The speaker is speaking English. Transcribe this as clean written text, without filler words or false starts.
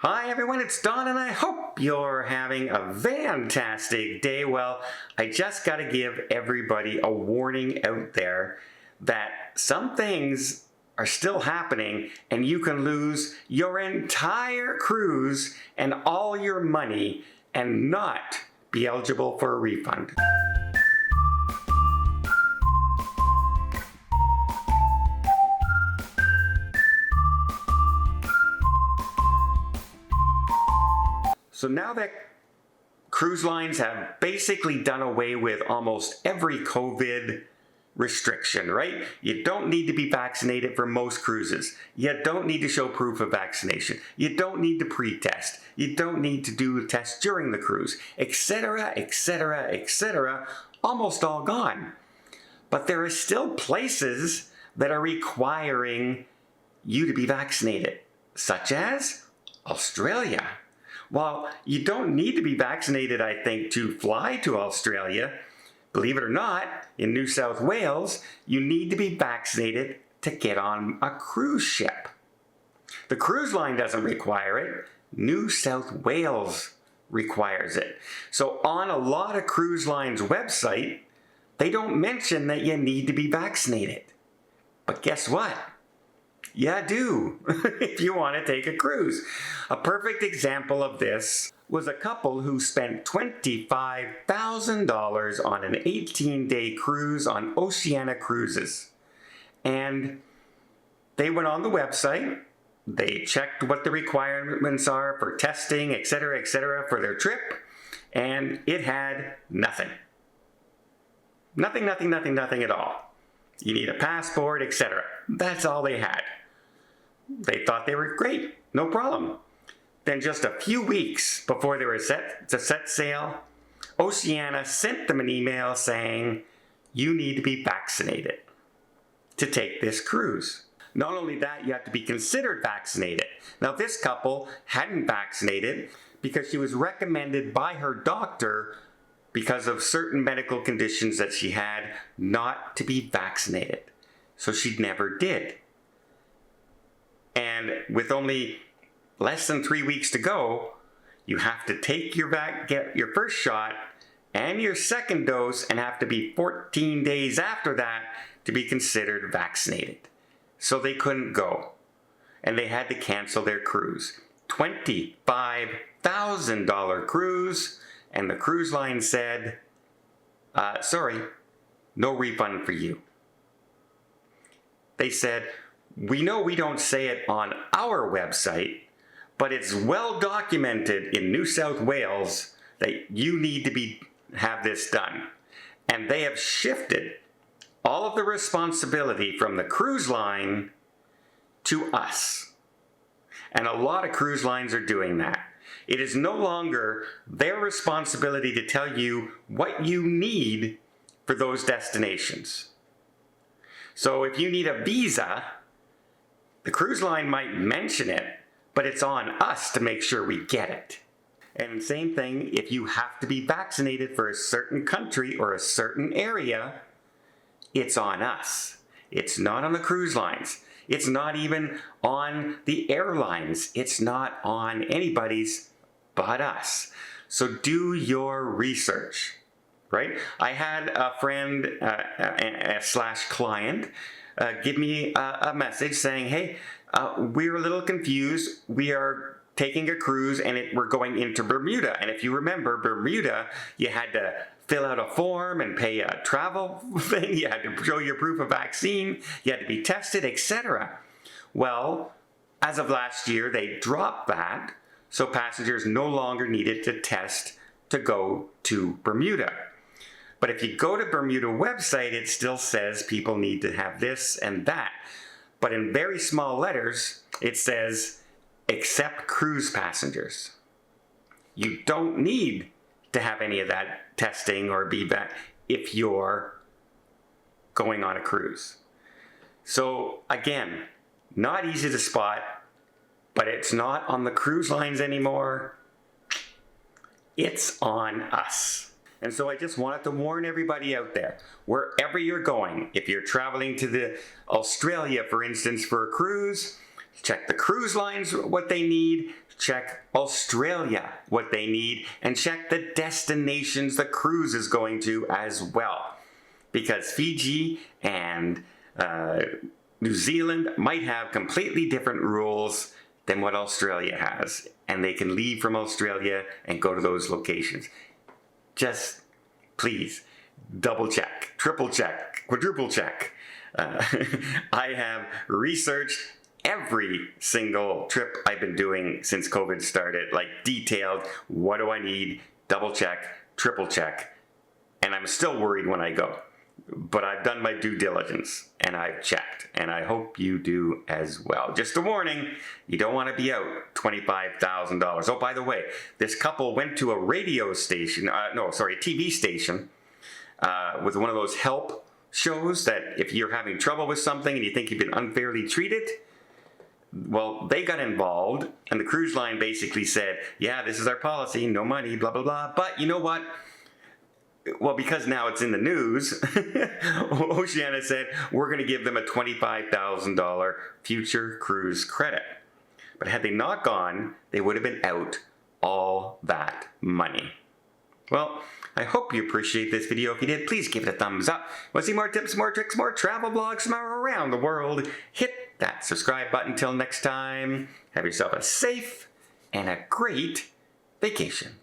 Hi everyone, it's Don and I hope you're having a fantastic day. Well, I just got to give everybody a warning out there that some things are still happening and you can lose your entire cruise and all your money and not be eligible for a refund. So now that cruise lines have basically done away with almost every COVID restriction, right? You don't need to be vaccinated for most cruises. You don't need to show proof of vaccination. You don't need to pre-test. You don't need to do a test during the cruise, etc., etc., etc., almost all gone. But there are still places that are requiring you to be vaccinated, such as Australia. Well, you don't need to be vaccinated, I think, to fly to Australia. Believe it or not, in New South Wales, you need to be vaccinated to get on a cruise ship. The cruise line doesn't require it. New South Wales requires it. So on a lot of cruise lines' website, they don't mention that you need to be vaccinated. But guess what? You do, if you want to take a cruise. A perfect example of this was a couple who spent $25,000 on an 18-day cruise on Oceania Cruises. And they went on the website, they checked what the requirements are for testing, etc., for their trip, and it had nothing. Nothing at all. You need a passport, etc. That's all they had. They thought they were great, no problem. Then just a few weeks before they were set to set sail, Oceania sent them an email saying, you need to be vaccinated to take this cruise. Not only that, you have to be considered vaccinated. Now this couple hadn't vaccinated because she was recommended by her doctor because of certain medical conditions that she had not to be vaccinated. So she never did. And with only less than 3 weeks to go, you have to take get your first shot and your second dose and have to be 14 days after that to be considered vaccinated. So they couldn't go. And they had to cancel their cruise. $25,000 cruise. And the cruise line said, sorry, no refund for you. They said, we know we don't say it on our website, but it's well documented in New South Wales that you need to have this done. And they have shifted all of the responsibility from the cruise line to us. And a lot of cruise lines are doing that. It is no longer their responsibility to tell you what you need for those destinations. So if you need a visa, the cruise line might mention it, but it's on us to make sure we get it. And same thing, if you have to be vaccinated for a certain country or a certain area, it's on us. It's not on the cruise lines. It's not even on the airlines. It's not on anybody's but us. So do your research, right? I had a friend slash client give me a message saying, hey, we're a little confused. We are taking a cruise and we're going into Bermuda. And if you remember, Bermuda, you had to fill out a form and pay a travel thing. You had to show your proof of vaccine. You had to be tested, etc. Well, as of last year, they dropped that. So passengers no longer needed to test to go to Bermuda. But if you go to Bermuda website, it still says people need to have this and that. But in very small letters, it says, except cruise passengers. You don't need to have any of that testing or be back if you're going on a cruise. So again, not easy to spot, but it's not on the cruise lines anymore. It's on us. And so I just wanted to warn everybody out there, wherever you're going, if you're traveling to Australia, for instance, for a cruise, Check the cruise lines, what they need. Check Australia, what they need. And check the destinations the cruise is going to as well. Because Fiji and New Zealand might have completely different rules than what Australia has. And they can leave from Australia and go to those locations. Just please double check, triple check, quadruple check. I have researched every single trip I've been doing since COVID started, like detailed, what do I need, double check, triple check, and I'm still worried when I go. But I've done my due diligence, and I've checked, and I hope you do as well. Just a warning, you don't want to be out $25,000. Oh, by the way, this couple went to a radio station, a TV station, with one of those help shows that if you're having trouble with something and you think you've been unfairly treated, well, they got involved, and the cruise line basically said, yeah, this is our policy, no money, blah, blah, blah. But you know what? Well, because now it's in the news, Oceania said, we're going to give them a $25,000 future cruise credit. But had they not gone, they would have been out all that money. Well, I hope you appreciate this video. If you did, please give it a thumbs up. Want to see more tips, more tricks, more travel vlogs from around the world? Hit that subscribe button. Till next time, have yourself a safe and a great vacation.